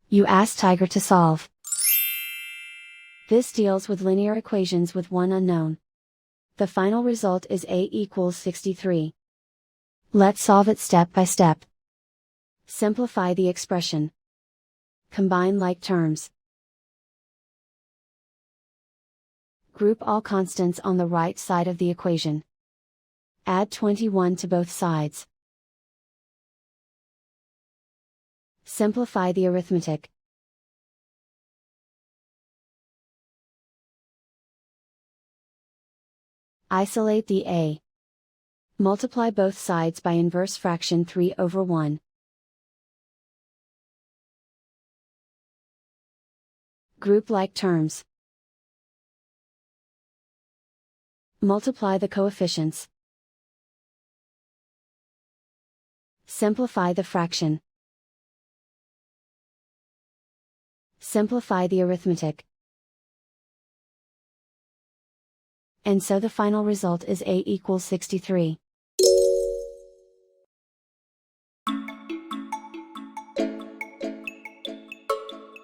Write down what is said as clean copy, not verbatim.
You ask Tiger to solve. This deals with linear equations with one unknown. The final result is A equals 63. Let's solve it step by step. Simplify the expression. Combine like terms. Group all constants on the right side of the equation. Add 21 to both sides. Simplify the arithmetic. Isolate the A. Multiply both sides by inverse fraction 3/1. Group like terms. Multiply the coefficients. Simplify the fraction. Simplify the arithmetic. And so the final result is A equals 63.